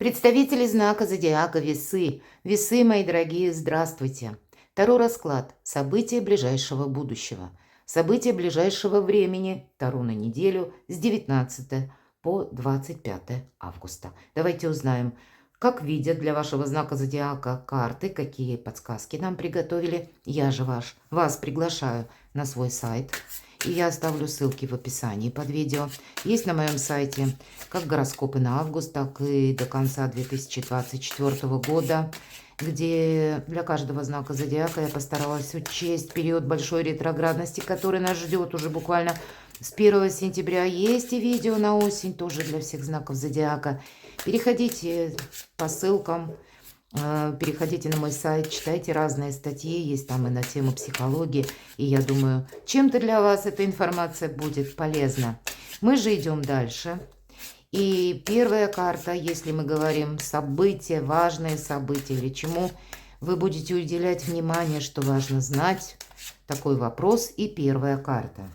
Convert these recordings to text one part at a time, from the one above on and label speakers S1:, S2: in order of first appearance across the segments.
S1: Представители знака зодиака Весы. Весы, мои дорогие, здравствуйте. Таро расклад. События ближайшего будущего. События ближайшего времени. Таро на неделю с 19 по 25 августа. Давайте узнаем, как видят для вашего знака зодиака карты, какие подсказки нам приготовили. Я же вас приглашаю на свой сайт. И я оставлю ссылки в описании под видео. Есть на моем сайте как гороскопы на август, так и до конца 2024 года, где для каждого знака зодиака я постаралась учесть период большой ретроградности, который нас ждет уже буквально с 1 сентября. Есть и видео на осень тоже для всех знаков зодиака. Переходите по ссылкам. Переходите на мой сайт, читайте разные статьи, есть там и на тему психологии. И я думаю, чем-то для вас эта информация будет полезна. Мы же идем дальше. И первая карта, если мы говорим события, важные события, или чему вы будете уделять внимание, что важно знать, такой вопрос. И первая карта.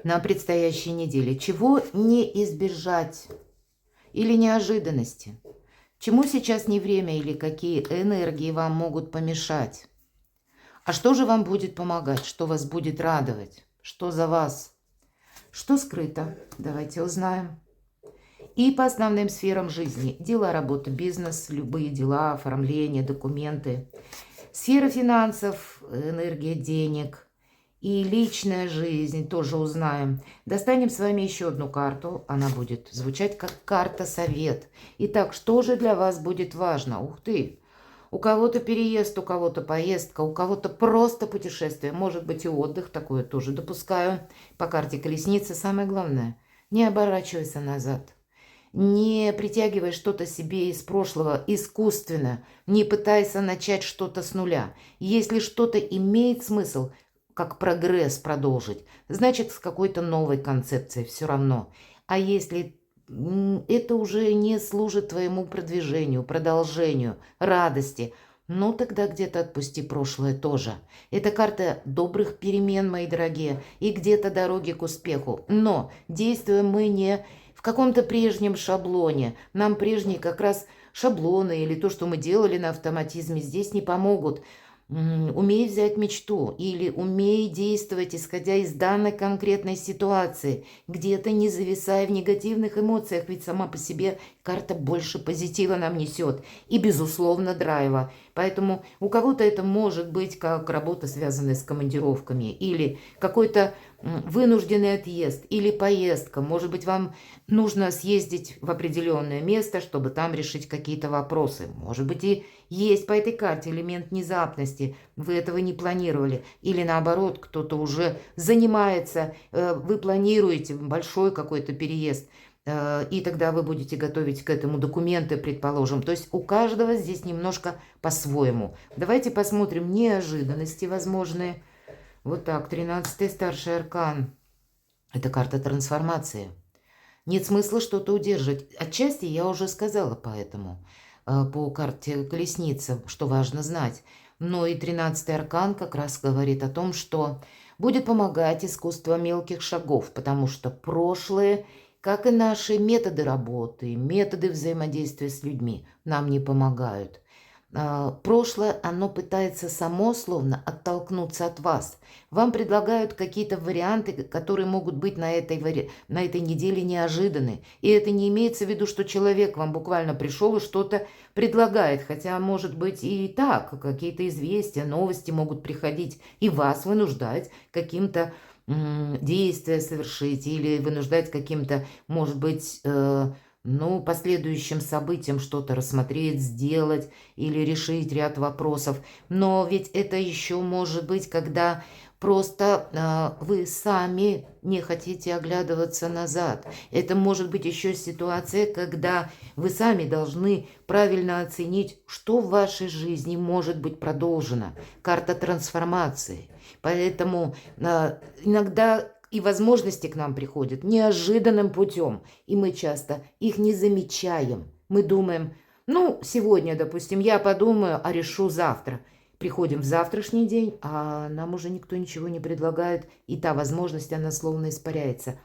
S1: На предстоящей неделе. Чего не избежать? Или неожиданности? Чему сейчас не время или какие энергии вам могут помешать? А что же вам будет помогать? Что вас будет радовать? Что за вас? Что скрыто? Давайте узнаем. И по основным сферам жизни. Дела, работа, бизнес, любые дела, оформление, документы. Сфера финансов, энергия денег. И личная жизнь тоже узнаем. Достанем с вами еще одну карту. Она будет звучать как карта-совет. Итак, что же для вас будет важно? Ух ты! У кого-то переезд, у кого-то поездка, у кого-то просто путешествие. Может быть и отдых, такое тоже допускаю. По карте колесницы самое главное. Не оборачивайся назад. Не притягивай что-то себе из прошлого искусственно. Не пытайся начать что-то с нуля. Если что-то имеет смысл, как прогресс продолжить, значит, с какой-то новой концепцией все равно. А если это уже не служит твоему продвижению, продолжению, радости, ну тогда где-то отпусти прошлое тоже. Это карта добрых перемен, мои дорогие, и где-то дороги к успеху. Но действуем мы не в каком-то прежнем шаблоне. Нам прежние как раз шаблоны или то, что мы делали на автоматизме, здесь не помогут. Умей взять мечту или умей действовать, исходя из данной конкретной ситуации, где-то не зависая в негативных эмоциях, ведь сама по себе карта больше позитива нам несет и, безусловно, драйва. Поэтому у кого-то это может быть как работа, связанная с командировками, или какой-то вынужденный отъезд, или поездка. Может быть, вам нужно съездить в определенное место, чтобы там решить какие-то вопросы. Может быть, и есть по этой карте элемент внезапности. Вы этого не планировали. Или наоборот, кто-то уже занимается, вы планируете большой какой-то переезд. И тогда вы будете готовить к этому документы, предположим. То есть у каждого здесь немножко по-своему. Давайте посмотрим неожиданности возможные. Вот так, 13-й старший аркан. Это карта трансформации. Нет смысла что-то удерживать. Отчасти я уже сказала поэтому. По карте колесница, что важно знать. Но и 13-й аркан как раз говорит о том, что будет помогать искусство мелких шагов, потому что прошлое, как и наши методы работы, методы взаимодействия с людьми, нам не помогают. Прошлое, оно пытается само словно оттолкнуться от вас. Вам предлагают какие-то варианты, которые могут быть на этой неделе неожиданны. И это не имеется в виду, что человек вам буквально пришел и что-то предлагает. Хотя, может быть, и так. Какие-то известия, новости могут приходить и вас вынуждать каким-то действия совершить или вынуждать каким-то, может быть, последующим событиям что-то рассмотреть, сделать или решить ряд вопросов. Но ведь это еще может быть, когда просто вы сами не хотите оглядываться назад. Это может быть еще ситуация, когда вы сами должны правильно оценить, что в вашей жизни может быть продолжено. Карта трансформации. Поэтому иногда и возможности к нам приходят неожиданным путем, и мы часто их не замечаем. Мы думаем, сегодня, допустим, я подумаю, а решу завтра. Приходим в завтрашний день, а нам уже никто ничего не предлагает, и та возможность, она словно испаряется.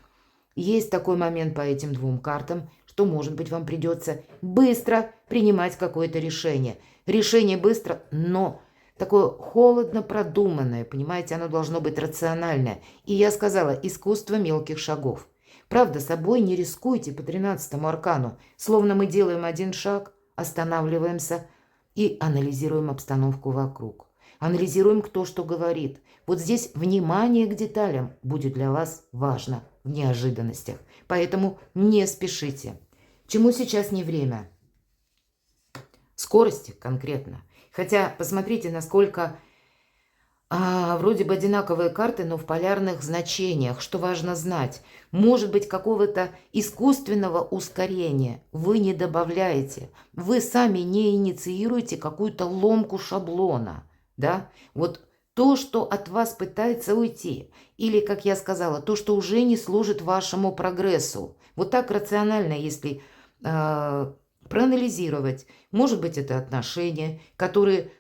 S1: Есть такой момент по этим двум картам, что, может быть, вам придется быстро принимать какое-то решение. Решение быстро, но такое холодно продуманное, понимаете, оно должно быть рациональное. И я сказала, искусство мелких шагов. Правда, собой не рискуйте по 13-му аркану, словно мы делаем один шаг, останавливаемся и анализируем обстановку вокруг. Анализируем, кто что говорит. Вот здесь внимание к деталям будет для вас важно в неожиданностях. Поэтому не спешите. Чему сейчас не время? Скорости конкретно. Хотя посмотрите, насколько вроде бы одинаковые карты, но в полярных значениях. Что важно знать? Может быть, какого-то искусственного ускорения вы не добавляете. Вы сами не инициируете какую-то ломку шаблона. Да? Вот то, что от вас пытается уйти. Или, как я сказала, то, что уже не служит вашему прогрессу. Вот так рационально, если проанализировать. Может быть, это отношения, которые...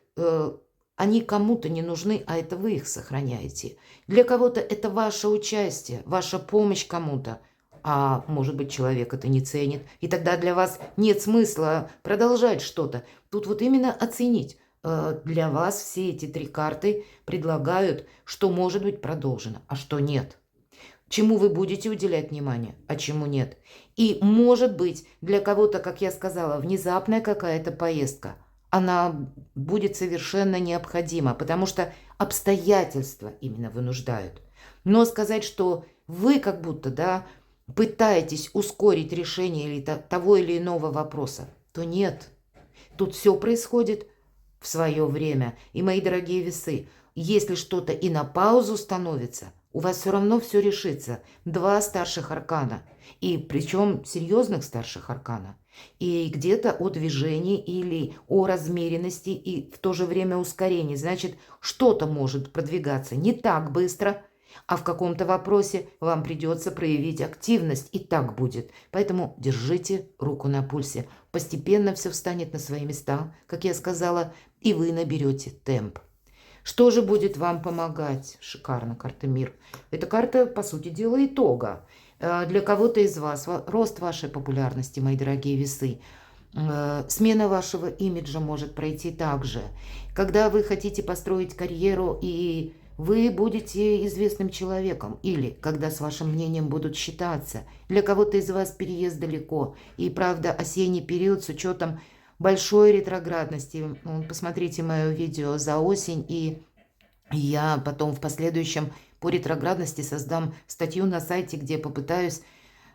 S1: они кому-то не нужны, а это вы их сохраняете. Для кого-то это ваше участие, ваша помощь кому-то. А может быть, человек это не ценит. И тогда для вас нет смысла продолжать что-то. Тут вот именно оценить. Для вас все эти три карты предлагают, что может быть продолжено, а что нет. Чему вы будете уделять внимание, а чему нет. И может быть, для кого-то, как я сказала, внезапная какая-то поездка – она будет совершенно необходима, потому что обстоятельства именно вынуждают. Но сказать, что вы как будто, да, пытаетесь ускорить решение или того или иного вопроса, то нет. Тут все происходит в свое время. И, мои дорогие весы, если что-то и на паузу становится, у вас все равно все решится. Два старших аркана. И причем серьезных старших аркана. И где-то о движении или о размеренности и в то же время ускорении. Значит, что-то может продвигаться не так быстро, а в каком-то вопросе вам придется проявить активность. И так будет. Поэтому держите руку на пульсе. Постепенно все встанет на свои места, как я сказала, и вы наберете темп. Что же будет вам помогать? Шикарно, карта «Мир». Эта карта, по сути дела, итога. Для кого-то из вас рост вашей популярности, мои дорогие весы. Смена вашего имиджа может пройти также. Когда вы хотите построить карьеру, и вы будете известным человеком. Или когда с вашим мнением будут считаться. Для кого-то из вас переезд далеко. И, правда, осенний период с учетом большой ретроградности. Посмотрите мое видео за осень, и я потом в последующем по ретроградности создам статью на сайте, где попытаюсь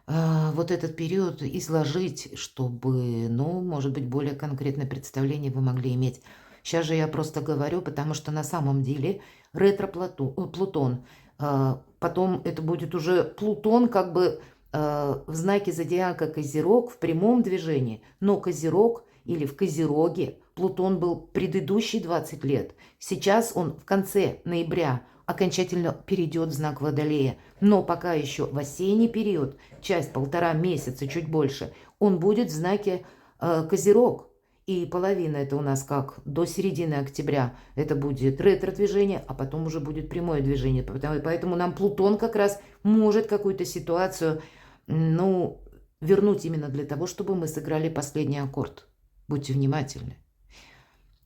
S1: вот этот период изложить, чтобы, ну, может быть, более конкретное представление вы могли иметь. Сейчас же я просто говорю, потому что на самом деле ретро-Плутон, потом это будет уже Плутон как бы в знаке зодиака Козерог в прямом движении, но Козерог или в Козероге Плутон был предыдущие 20 лет. Сейчас он в конце ноября окончательно перейдет в знак Водолея. Но пока еще в осенний период, часть 1,5 месяца, чуть больше, он будет в знаке Козерог. И половина это у нас как до середины октября. Это будет ретро-движение, а потом уже будет прямое движение. Поэтому нам Плутон как раз может какую-то ситуацию, ну, вернуть именно для того, чтобы мы сыграли последний аккорд. Будьте внимательны.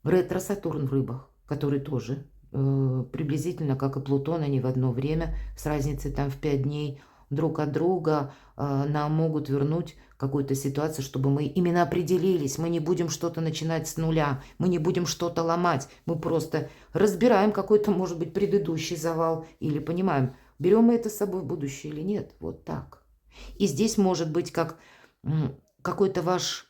S1: Ретро-Сатурн в рыбах, который тоже приблизительно, как и Плутон, они в одно время, с разницей там в 5 дней друг от друга, нам могут вернуть какую-то ситуацию, чтобы мы именно определились. Мы не будем что-то начинать с нуля, мы не будем что-то ломать. Мы просто разбираем какой-то, может быть, предыдущий завал или понимаем, берем мы это с собой в будущее или нет. Вот так. И здесь может быть как какой-то ваш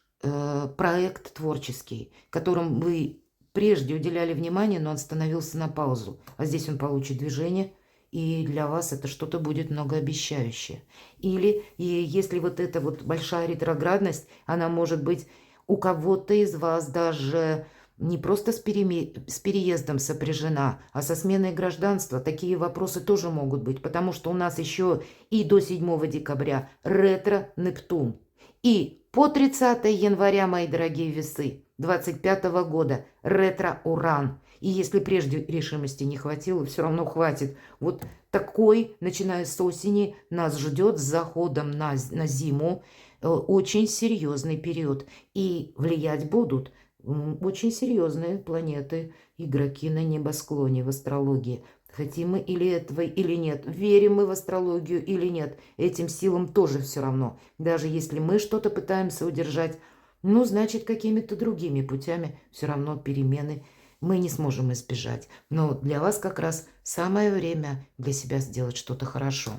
S1: проект творческий, которым вы прежде уделяли внимание, но он становился на паузу. А здесь он получит движение, и для вас это что-то будет многообещающее. Или если вот эта вот большая ретроградность, она может быть у кого-то из вас даже не просто с переездом сопряжена, а со сменой гражданства. Такие вопросы тоже могут быть, потому что у нас еще и до 7 декабря ретро-Нептун. И по 30 января, мои дорогие весы, 25 года ретро-Уран. И если прежде решимости не хватило, все равно хватит. Вот такой, начиная с осени, нас ждет с заходом на зиму очень серьезный период. И влиять будут очень серьезные планеты, игроки на небосклоне в астрологии. Хотим мы или этого, или нет. Верим мы в астрологию или нет. Этим силам тоже все равно. Даже если мы что-то пытаемся удержать, ну, значит, какими-то другими путями все равно перемены мы не сможем избежать. Но для вас как раз самое время для себя сделать что-то хорошо.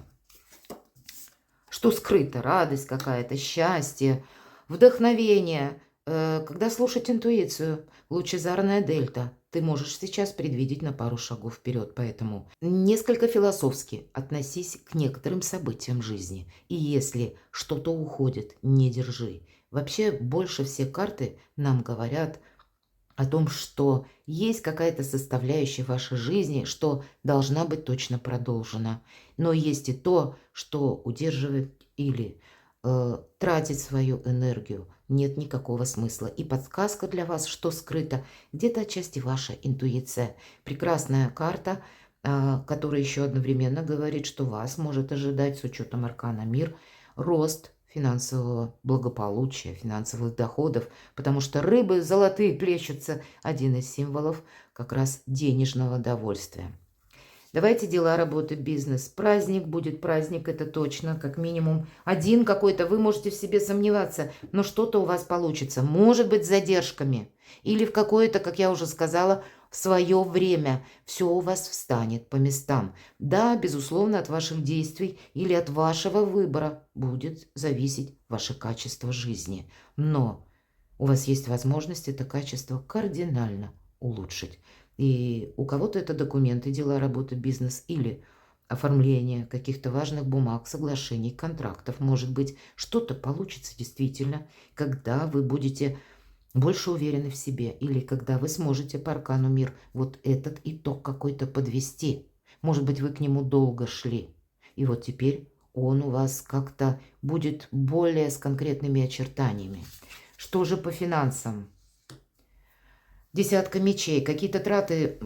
S1: Что скрыто? Радость какая-то, счастье, вдохновение. Когда слушать интуицию, лучезарная дельта, ты можешь сейчас предвидеть на пару шагов вперед. Поэтому несколько философски относись к некоторым событиям жизни. И если что-то уходит, не держи. Вообще больше все карты нам говорят о том, что есть какая-то составляющая вашей жизни, что должна быть точно продолжена. Но есть и то, что удерживает или тратить свою энергию нет никакого смысла. И подсказка для вас, что скрыто, где-то отчасти ваша интуиция. Прекрасная карта, которая еще одновременно говорит, что вас может ожидать с учетом аркана мир рост финансового благополучия, финансовых доходов, потому что рыбы золотые плещутся, один из символов как раз денежного довольствия. Давайте дела, работы, бизнес. Праздник будет, праздник, это точно, как минимум один какой-то. Вы можете в себе сомневаться, но что-то у вас получится. Может быть, с задержками. Или в какое-то, как я уже сказала, в свое время все у вас встанет по местам. Да, безусловно, от ваших действий или от вашего выбора будет зависеть ваше качество жизни. Но у вас есть возможность это качество кардинально улучшить. И у кого-то это документы, дела, работа, бизнес или оформление каких-то важных бумаг, соглашений, контрактов. Может быть, что-то получится действительно, когда вы будете больше уверены в себе или когда вы сможете по аркану мир вот этот итог какой-то подвести. Может быть, вы к нему долго шли. И вот теперь он у вас как-то будет более с конкретными очертаниями. Что же по финансам? Десятка мечей. Какие-то траты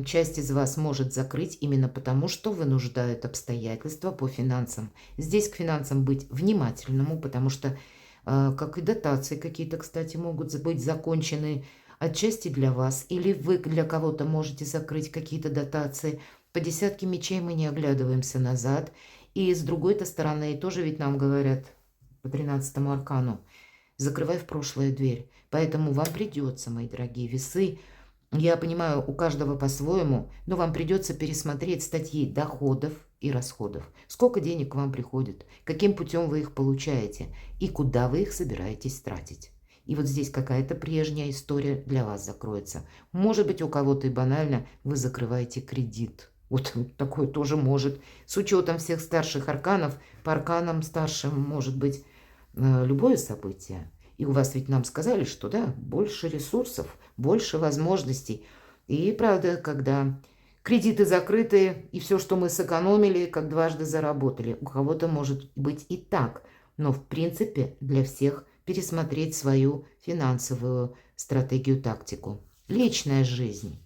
S1: часть из вас может закрыть именно потому, что вынуждают обстоятельства по финансам. Здесь к финансам быть внимательному, потому что, как и дотации какие-то, кстати, могут быть закончены отчасти для вас. Или вы для кого-то можете закрыть какие-то дотации. По десятке мечей мы не оглядываемся назад. И с другой-то стороны, тоже ведь нам говорят по 13-му аркану, закрывай в прошлое дверь. Поэтому вам придется, мои дорогие весы, я понимаю, у каждого по-своему, но вам придется пересмотреть статьи доходов и расходов. Сколько денег к вам приходит, каким путем вы их получаете и куда вы их собираетесь тратить. И вот здесь какая-то прежняя история для вас закроется. Может быть, у кого-то и банально вы закрываете кредит. Вот такое тоже может. С учетом всех старших арканов, по арканам старшим может быть любое событие. И у вас ведь нам сказали, что да, больше ресурсов, больше возможностей. И правда, когда кредиты закрыты, и все, что мы сэкономили, как дважды заработали. У кого-то может быть и так. Но в принципе для всех пересмотреть свою финансовую стратегию, тактику. Личная жизнь.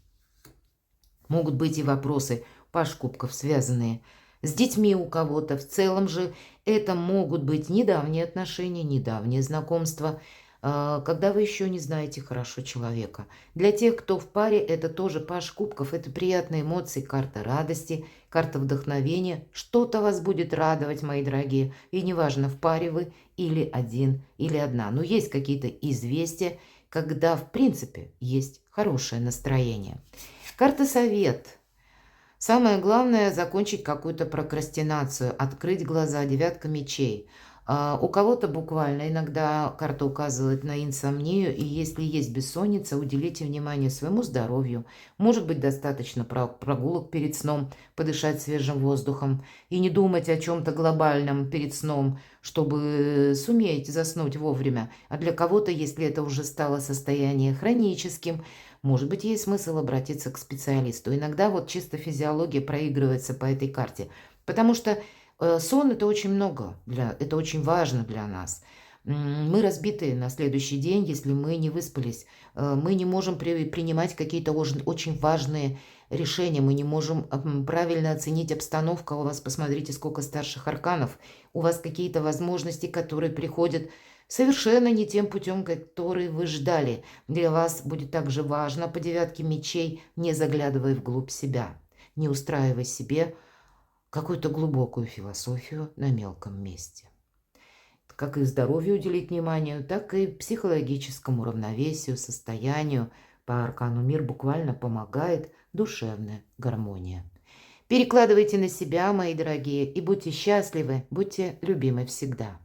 S1: Могут быть и вопросы паш кубков, связанные с детьми у кого-то. В целом же это могут быть недавние отношения, недавние знакомства, когда вы еще не знаете хорошо человека. Для тех, кто в паре, это тоже паш кубков, это приятные эмоции, карта радости, карта вдохновения. Что-то вас будет радовать, мои дорогие. И неважно, в паре вы или один, или одна. Но есть какие-то известия, когда в принципе есть хорошее настроение. Карта совет. Самое главное – закончить какую-то прокрастинацию, открыть глаза, девятка мечей. У кого-то буквально иногда карта указывает на инсомнию, и если есть бессонница, уделите внимание своему здоровью. Может быть, достаточно прогулок перед сном, подышать свежим воздухом и не думать о чем-то глобальном перед сном, чтобы суметь заснуть вовремя. А для кого-то, если это уже стало состояние хроническим, может быть, есть смысл обратиться к специалисту. Иногда вот чисто физиология проигрывается по этой карте, потому что сон – это очень много, это очень важно для нас. Мы разбиты на следующий день, если мы не выспались. Мы не можем принимать какие-то очень важные решения, мы не можем правильно оценить обстановку. У вас, посмотрите, сколько старших арканов. У вас какие-то возможности, которые приходят совершенно не тем путем, который вы ждали. Для вас будет также важно по девятке мечей, не заглядывая вглубь себя, не устраивая себе какую-то глубокую философию на мелком месте. Как и здоровью уделить внимание, так и психологическому равновесию, состоянию. По аркану мир буквально помогает душевная гармония. Перекладывайте на себя, мои дорогие, и будьте счастливы, будьте любимы всегда.